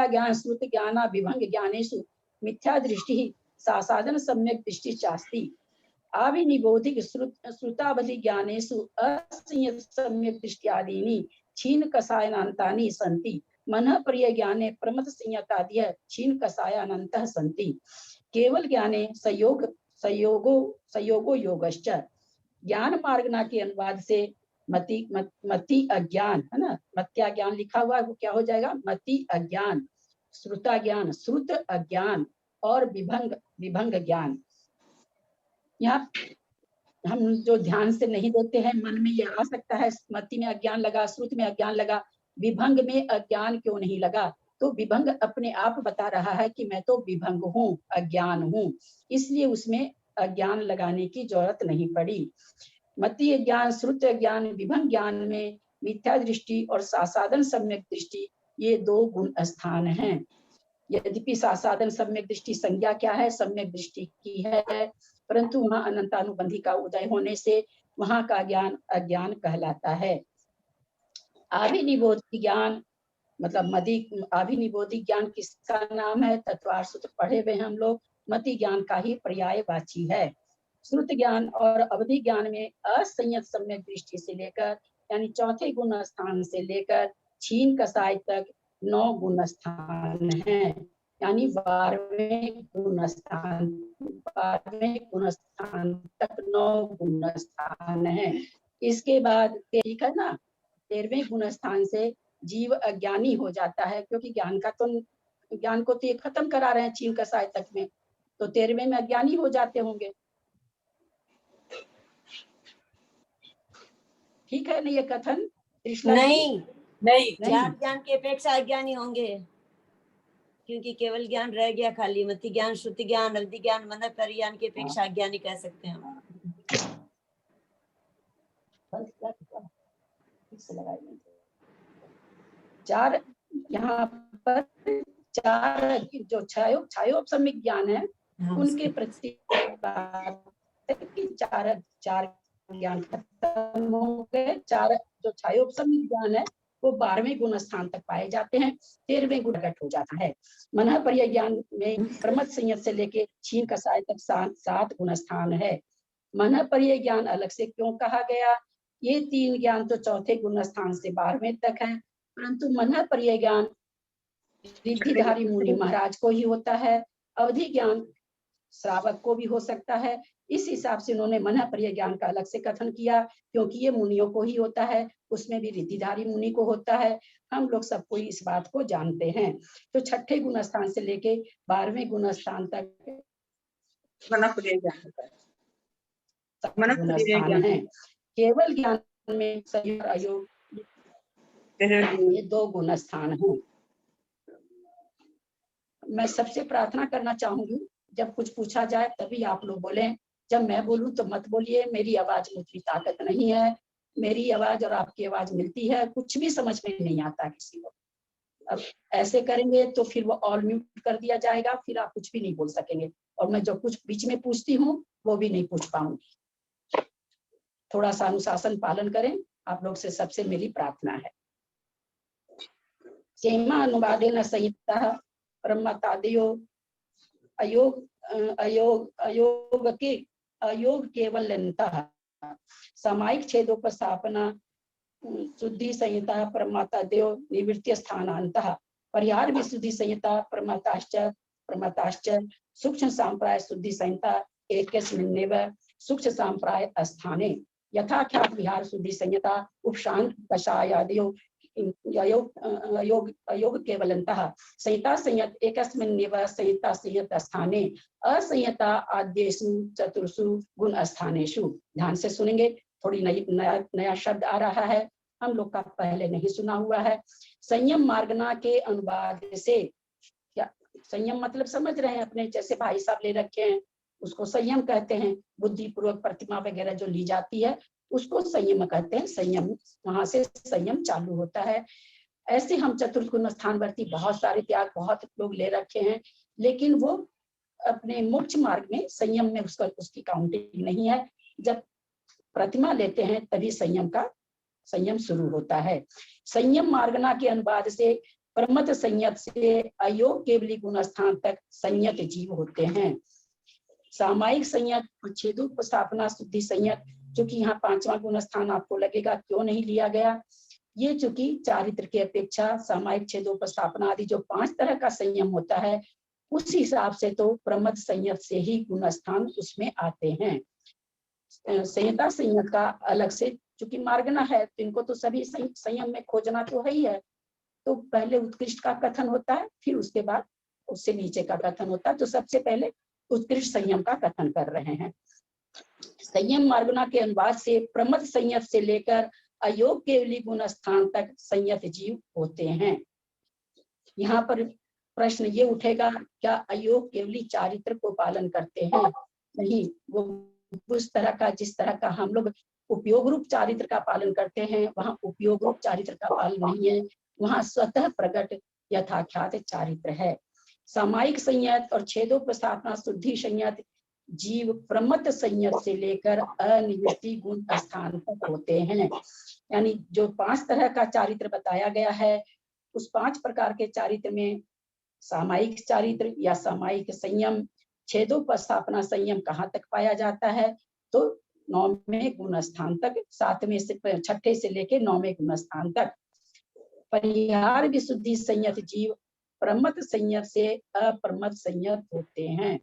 ज्ञान श्रुत ज्ञाना विभंग ज्ञानेषु मिथ्या दृष्टि सासाधन सम्यक दृष्टि चास्ति। आविनिबोधिक श्रुतावधि ज्ञानेषु असंयत सम्यक दृष्टियादीनि क्षीण कसायनान्तानि सन्ति। मनः प्रिय ज्ञाने प्रमथ संयतादय क्षीण कसायानन्तः सन्ति। केवल ज्ञाने संयोगो योगश्च। ज्ञान मार्गना के अनुवाद से मति अज्ञान है ना, मत्या ज्ञान लिखा हुआ है, वो क्या हो जाएगा? मति अज्ञान, श्रुता ज्ञान श्रुत अज्ञान, और विभंग ज्ञान। यहाँ हम जो ध्यान से नहीं देते हैं, मन में ये आ सकता है मति में अज्ञान लगा, श्रुत में अज्ञान लगा, विभंग में अज्ञान क्यों नहीं लगा? तो विभंग अपने आप बता रहा है कि मैं तो विभंग हूँ, अज्ञान हूँ, इसलिए उसमें अज्ञान लगाने की जरूरत नहीं पड़ी। मति ज्ञान, श्रुत ज्ञान, विभंग ज्ञान में मिथ्या दृष्टि और सासाधन सम्यक दृष्टि, ये 2 गुण स्थान हैं। यद्यपि सासाधन सम्यक दृष्टि संज्ञा क्या है? सम्यक दृष्टि की है, परंतु वहां अनंतानुबंधी का उदय होने से वहां का ज्ञान अज्ञान कहलाता है। आभिनिबोधि ज्ञान मतलब आभिनिबोधि ज्ञान किसका नाम है? तत्वार्थ सूत्र पढ़े हुए हम लोग, मति ज्ञान का ही पर्यायवाची है। श्रुत ज्ञान और अवधि ज्ञान में असंयत सम्यक दृष्टि से लेकर यानी चौथे गुण स्थान से लेकर क्षीण कसाय तक 9 गुण स्थान है, यानी 12वें गुण स्थान तक 9 गुण स्थान है। इसके बाद ठीक है ना, 13वें गुण स्थान से जीव अज्ञानी हो जाता है, क्योंकि ज्ञान को तो ये खत्म करा रहे हैं क्षीण कसाय तक में, तो 13वें में अज्ञानी हो जाते होंगे। ठीक है ना ये कथन? नहीं, नहीं। चार ज्ञान की अपेक्षा अज्ञानी होंगे, क्योंकि केवल ज्ञान रह गया खाली। मति ज्ञान, श्रुति ज्ञान, अवधि ज्ञान, मन परिज्ञान की अपेक्षा अज्ञानी कह सकते हैं हम। चार यहाँ पर 4 जो छायोपसमिक ज्ञान है उनके प्रति 4 ज्ञान खत्म हो गए। 4 जो छायोपसमिक ज्ञान है वो 12वें गुण स्थान तक पाए जाते हैं, 13वें गुण घट हो जाता है। मन पर्य ज्ञान में प्रमथ संयत से लेके क्षीण कसाय तक 7 गुण स्थान है। मन पर्य ज्ञान अलग से क्यों कहा गया? ये 3 ज्ञान तो चौथे गुण स्थान से 12वें तक है, परंतु मन पर्य ज्ञान रिद्धिधारी मुनि महाराज को ही होता है, अवधि ज्ञान श्रावक को भी हो सकता है। इस हिसाब से उन्होंने मन पर्य ज्ञान का अलग से कथन किया, क्योंकि ये मुनियों को ही होता है, उसमें भी रिद्धिधारी मुनि को होता है। हम लोग सब कोई इस बात को जानते हैं। तो छठे गुण स्थान से लेके 12वें गुण स्थान तक मन पर्य ज्ञान है। केवल ज्ञान में संयोग अयोग ये 2 गुण स्थान हैं। मैं सबसे प्रार्थना करना चाहूंगी, जब कुछ पूछा जाए तभी आप लोग बोलें, जब मैं बोलूं तो मत बोलिए। मेरी आवाज में उतनी ताकत नहीं है, मेरी आवाज और आपकी आवाज मिलती है, कुछ भी समझ में नहीं आता किसी को। अब ऐसे करेंगे तो फिर वो ऑल म्यूट कर दिया जाएगा, फिर आप कुछ भी नहीं बोल सकेंगे, और मैं जो कुछ बीच में पूछती हूँ वो भी नहीं पूछ पाऊंगी। थोड़ा सा अनुशासन पालन करें, आप लोग से सबसे मेरी प्रार्थना है। सेमा अनुवादेन संहिता ब्रह्मतादयो अयोग केवलन्तः सामायिक छेदोपस्थापना शुद्धि संहिता प्रमातादयो निवृत्ति स्थानान्तः परिहार विशुद्धि संहिता प्रमाताश्च सूक्ष्म सांप्राय शुद्धि संहिता एकस्मिन्नेव सूक्ष्म सांप्राय स्थाने यथाख्यात विहार शुद्धि संहिता उपशांत कषायादयो अयोग केवलन्तः संहिता संयत एकस्मिन्नेव संहिता संयत स्थाने असंयता आद्येषु 4 गुण स्थानेषु। ध्यान से सुनेंगे, थोड़ी नया शब्द आ रहा है, हम लोग का पहले नहीं सुना हुआ है। संयम मार्गना के अनुवाद से क्या संयम मतलब समझ रहे हैं अपने, जैसे भाई साहब ले रखे हैं उसको संयम कहते हैं। बुद्धि पूर्वक प्रतिमा वगैरह जो ली जाती है उसको संयम कहते हैं। संयम, वहां से संयम चालू होता है। ऐसे हम चतुर्थ गुण स्थानवर्ती बहुत सारे त्याग बहुत लोग ले रखे हैं, लेकिन वो अपने मोक्ष मार्ग में संयम में उसकी काउंटिंग नहीं है। जब प्रतिमा लेते हैं तभी संयम शुरू होता है। संयम मार्गना के अनुवाद से प्रमथ संयत से अयोग केवली गुण स्थान तक संयत जीव होते हैं। सामायिक संयत और छेदोपस्थापना शुद्धि संयत, जो कि यहाँ 5वां गुण स्थान आपको लगेगा क्यों नहीं लिया गया, ये चूंकि चारित्र की अपेक्षा सामायिक छेदोपस्थापना आदि जो 5 तरह का संयम होता है उस हिसाब से तो प्रमथ संयत से ही गुण स्थान उसमें आते हैं। संयता संयत का अलग से चूंकि मार्गना है तो इनको तो सभी संयम में खोजना तो है ही है। तो पहले उत्कृष्ट का कथन होता है, फिर उसके बाद उससे नीचे का कथन होता है। तो सबसे पहले उत्कृष्ट संयम का कथन कर रहे हैं। संयम मार्गना के अनुवाद से प्रमथ संयत से लेकर अयोग केवली गुण स्थान तक संयत जीव होते हैं। यहाँ पर प्रश्न ये उठेगा, क्या अयोग केवली चारित्र को पालन करते हैं? नहीं, वो उस तरह का जिस तरह का हम लोग उपयोग रूप चारित्र का पालन करते हैं वहाँ उपयोग रूप चारित्र का पालन नहीं है, वहाँ स्वतः प्रकट यथाख्यात चारित्र है। सामायिक संयत और छेदोपस्थापना शुद्धि संयत जीव प्रमथ संयत से लेकर अनिवृत्ति गुण स्थान तक होते हैं। यानी जो 5 तरह का चारित्र बताया गया है उस 5 प्रकार के चारित्र में सामायिक चारित्र या सामायिक संयम, छेदोपस्थापना संयम कहाँ तक पाया जाता है? तो 9वें गुण स्थान तक, 7वें से 6ठे से लेके 9वें गुण स्थान तक। परिहार विशुद्धि संयत जीव प्रमथ संयत से अप्रमथ संयत होते हैं।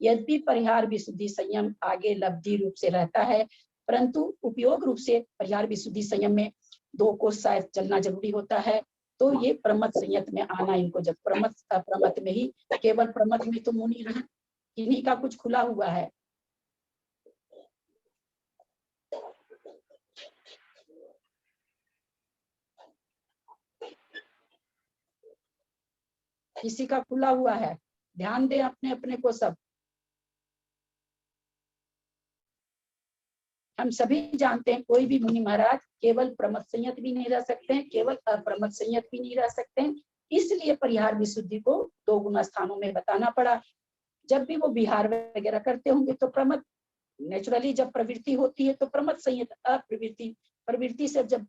यद्यपि परिहार विशुद्धि संयम आगे लब्धि रूप से रहता है, परंतु उपयोग रूप से परिहार विशुद्धि संयम में 2 को शायद चलना जरूरी होता है। तो ये प्रमथ संयत में आना, इनको जब प्रमथ अप्रमथ में ही, केवल प्रमथ में तो मुनि रहा, इन्हीं का कुछ खुला हुआ है। किसी का खुला हुआ है, ध्यान दें अपने अपने को सब। हम सभी जानते हैं कोई भी मुनि महाराज केवल प्रमथ संयत भी नहीं रह सकते हैं, केवल अप्रमथ संयत भी नहीं रह सकते हैं। इसलिए परिहार विशुद्धि को 2 गुण स्थानों में बताना पड़ा। जब भी वो विहार वगैरह करते होंगे तो प्रमथ, नेचुरली जब प्रवृत्ति होती है तो प्रमथ संयत, प्रवृत्ति से जब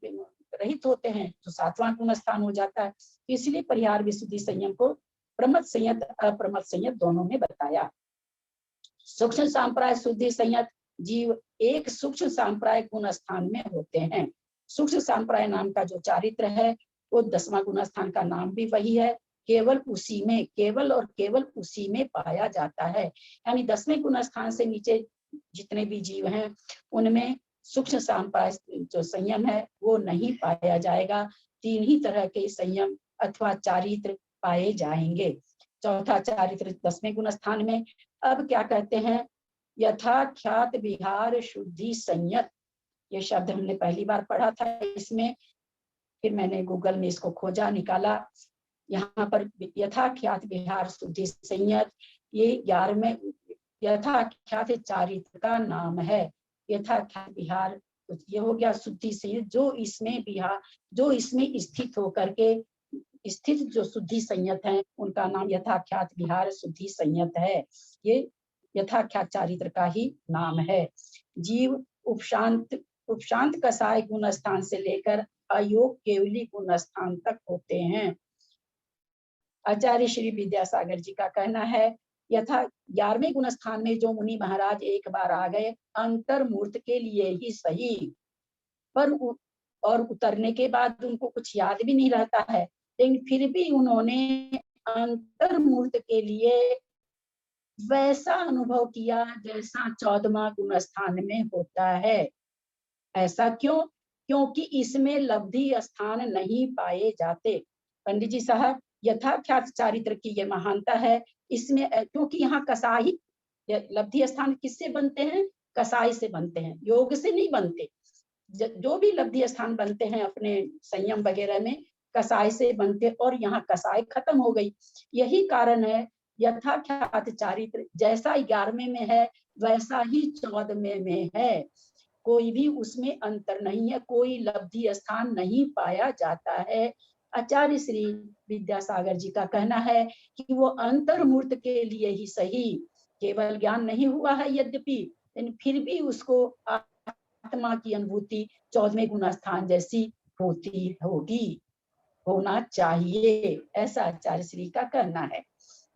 रहित होते हैं तो 7वां गुण स्थान हो जाता है। इसलिए परिहार विशुद्धि संयम को प्रमथ संयत अप्रमथ संयत दोनों में बताया। सूक्ष्म सांप्राय शुद्धि संयत जीव एक सूक्ष्म सांप्राय गुण स्थान में होते हैं। सूक्ष्म सांप्राय नाम का जो चारित्र है वो 10वां गुण स्थान का नाम भी वही है, केवल उसी में, केवल और केवल उसी में पाया जाता है। यानी 10वें गुण स्थान से नीचे जितने भी जीव हैं उनमें सूक्ष्म सांप्राय जो संयम है वो नहीं पाया जाएगा। 3 ही तरह के संयम अथवा चारित्र पाए जाएंगे। चौथा चारित्र 10वें गुण स्थान में। अब क्या कहते हैं? यथाख्यात विहार शुद्धि संयत, ये शब्द हमने पहली बार पढ़ा था इसमें, फिर मैंने गूगल में इसको खोजा निकाला। यहाँ पर यथाख्यात विहार शुद्धि संयत, ये 11वें यथाख्यात चारित्र का नाम है। यथाख्यात विहार तो ये हो गया शुद्धि संयत, जो इसमें विहार, जो इसमें स्थित होकर के स्थित जो शुद्धि संयत है उनका नाम यथाख्यात विहार शुद्धि संयत है। ये यथाख्यात चारित्र का ही नाम है। जीव उपशांत कसाय गुण स्थान से लेकर अयोग केवली गुण स्थान तक होते हैं। आचार्य श्री विद्यासागर जी का कहना है, यथा 11वें गुण स्थान में जो मुनि महाराज एक बार आ गए अंतर्मूर्त के लिए ही सही, पर और उतरने के बाद उनको कुछ याद भी नहीं रहता है, लेकिन फिर भी उन्होंने अंतर्मूर्त के लिए वैसा अनुभव किया जैसा 14वां गुण स्थान में होता है। ऐसा क्यों? क्योंकि इसमें लब्धि स्थान नहीं पाए जाते। पंडित जी साहब, यथाख्यात चारित्र की ये महानता है इसमें, क्योंकि यहाँ कसाई लब्धि स्थान किससे बनते हैं? कसाई से बनते हैं, योग से नहीं बनते। जो भी लब्धि स्थान बनते हैं अपने संयम वगैरह में कसाई से बनते, और यहाँ कसाई खत्म हो गई। यही कारण है यथाख्यात चारित्र जैसा 11वें में है वैसा ही 14वें में है, कोई भी उसमें अंतर नहीं है, कोई लब्धि स्थान नहीं पाया जाता है। आचार्य श्री विद्यासागर जी का कहना है कि वो अंतर्मूर्त के लिए ही सही, केवल ज्ञान नहीं हुआ है यद्यपि, लेकिन फिर भी उसको आत्मा की अनुभूति 14वें गुण स्थान जैसी होती होगी, होना चाहिए, ऐसा आचार्य श्री का कहना है।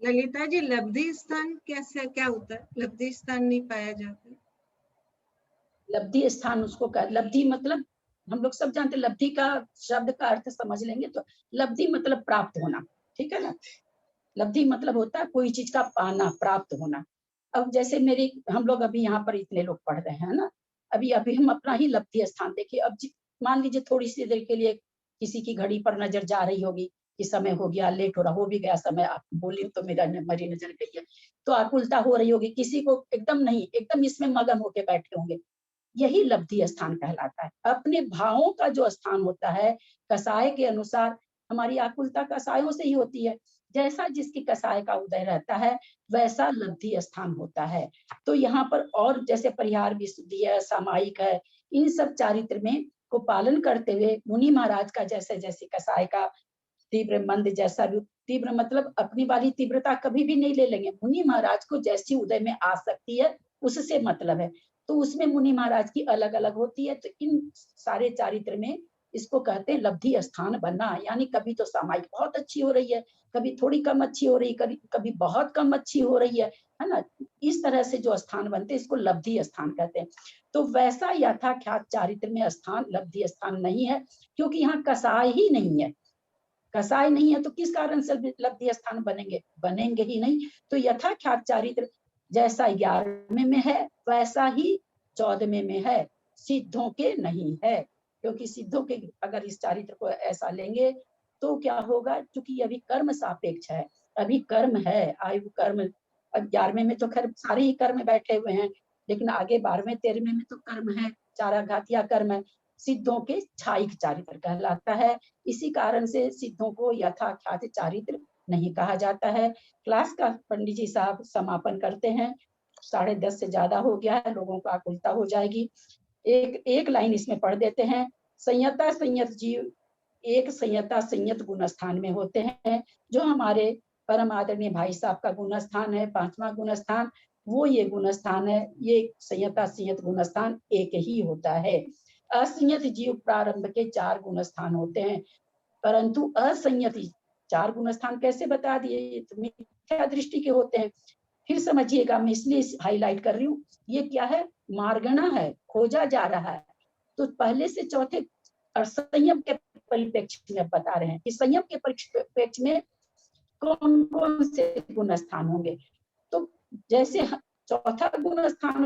ललिता जी, लब्धि स्थान कैसे, क्या होता है? लब्धि स्थान नहीं पाया जाता। लब्धि स्थान उसको कर, लब्धि मतलब हम लोग सब जानते, लब्धि का शब्द का अर्थ समझ लेंगे तो लब्धि मतलब प्राप्त होना, ठीक है ना। लब्धि मतलब होता है कोई चीज का पाना, प्राप्त होना। अब जैसे मेरी, हम लोग अभी यहाँ पर इतने लोग पढ़ रहे हैं ना, अभी हम अपना ही लब्धि स्थान देखिए। अब मान लीजिए थोड़ी सी देर के लिए किसी की घड़ी पर नजर जा रही होगी कि समय हो गया, लेट हो रहा, हो भी गया समय, आप बोली तो मेरी नजर गई है, तो आकुलता हो रही होगी, किसी को एकदम नहीं, एकदम इसमें मगन होके बैठे होंगे, यही लब्धि स्थान कहलाता है। अपने भावों का जो स्थान होता है, कसाय के अनुसार हमारी आकुलता कसायों से ही होती है, जैसा जिसकी कसाय का उदय रहता है वैसा लब्धि स्थान होता है। तो यहाँ पर और जैसे परिहार विशुद्धि है, सामायिक है, इन सब चारित्र में को पालन करते हुए मुनि महाराज का जैसे जैसे कसाय का तीव्र मंद, जैसा भी तीव्र मतलब अपनी वाली तीव्रता कभी भी नहीं ले लेंगे, मुनि महाराज को जैसी उदय में आ सकती है उससे मतलब है, तो उसमें मुनि महाराज की अलग अलग होती है। तो इन सारे चारित्र में इसको कहते हैं लब्धि स्थान बनना, यानी कभी तो सामायिक बहुत अच्छी हो रही है, कभी थोड़ी कम अच्छी हो रही, कभी बहुत कम अच्छी हो रही है ना। इस तरह से जो स्थान बनते हैं इसको लब्धि स्थान कहते हैं। तो वैसा यथाख्यात चारित्र में स्थान लब्धि स्थान नहीं है, क्योंकि यहाँ कसाय ही नहीं है, कसाय नहीं है तो किस कारण से लब्धि स्थान बनेंगे ही नहीं। तो यथाख्यात चारित्र जैसा 11वें में है वैसा ही 14वें में है, सिद्धों के नहीं है, क्योंकि सिद्धों के अगर इस चारित्र को ऐसा लेंगे तो क्या होगा, क्योंकि अभी कर्म सापेक्ष है, अभी कर्म है, आयु कर्म। 11वें में तो खैर सारे ही कर्म बैठे हुए हैं, लेकिन आगे 12वें 13वें में तो कर्म है, चाराघातिया कर्म है, सिद्धों के छायिक चारित्र कहलाता है। इसी कारण से सिद्धों को यथाख्यात चारित्र नहीं कहा जाता है। क्लास का पंडित जी साहब समापन करते हैं, 10:30 से ज्यादा हो गया है, लोगों को आकुलता हो जाएगी। एक लाइन इसमें पढ़ देते हैं। संयता संयत जीव एक संयता संयत गुण स्थान में होते हैं, जो हमारे परम आदरणीय भाई साहब का गुण स्थान है, 5वां गुण स्थान, वो ये गुण स्थान है। ये संयता संयत गुण स्थान एक ही होता है। असंयत जीव प्रारंभ के 4 गुण स्थान होते हैं, परंतु असंयत 4 गुण स्थान कैसे बता दिए, तो मिथ्या दृष्टि के होते हैं। फिर समझिएगा, मैं इसलिए हाईलाइट कर रही हूँ, ये क्या है, मार्गना है, खोजा जा रहा है। तो पहले से चौथे और संयम के परिप्रेक्ष्य में बता रहे हैं कि संयम के परिप्रेक्ष्य में कौन कौन से गुण स्थान होंगे। तो जैसे चौथा गुण स्थान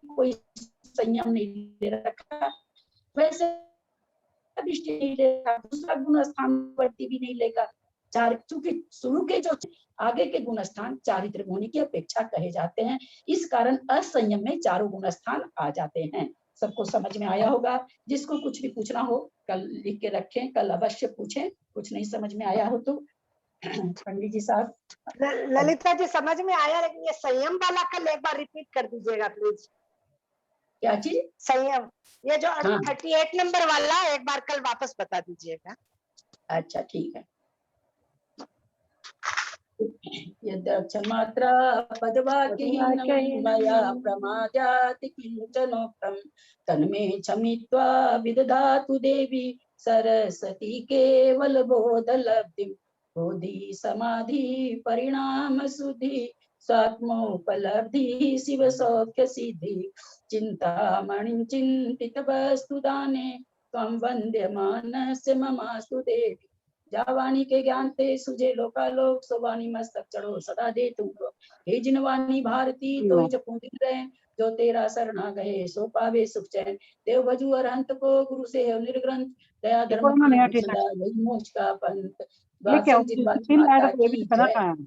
कोई संयम नहीं ले रखा, वैसे दृष्टि नहीं लेगा, दूसरा गुण स्थान भी नहीं लेगा। चूंकि शुरू के जो आगे के गुण स्थान चारित्र होने की अपेक्षा कहे जाते हैं, इस कारण असंयम में 4 गुण स्थान आ जाते हैं। सबको समझ में आया होगा। जिसको कुछ भी पूछना हो कल लिख के रखें, कल अवश्य पूछें, कुछ नहीं समझ में आया हो तो। पंडित जी साहब। ललिता जी समझ में आया, लेकिन ये संयम वाला कल एक बार रिपीट कर दीजिएगा प्लीज। क्या चीज? संयम, ये जो 38 नंबर वाला एक बार कल वापस बता दीजिएगा। अच्छा ठीक है। यद्रक्षमात्रा पदवाक्यहीनं मया प्रमाद्यात् किञ्चनोक्तं तन्मे क्षमित्वा विदधातु देवी सरस्वती केवल बोधलब्धिं बोधि समाधि परिणाम सुधि स्वात्मोपलब्धि शिव सौख्य सिद्धि चिंतामणिं चिंतित वस्तु दाने त्वं वन्द्यमानस्य ममास्तु देवी। जावाणी के ज्ञान ते सुझे लोकालोक सोवानी मस्तक चढ़ो सदा दे तुमको। हे जिनवानी भारती तो जपू दिन रहे, जो तेरा शरणा गए सो पावे सुख चैन। देव भजू अरहंत को गुरु से है निर्ग्रंथ, दया धर्म की सदा यही मोक्ष का पंथ। माता की जय।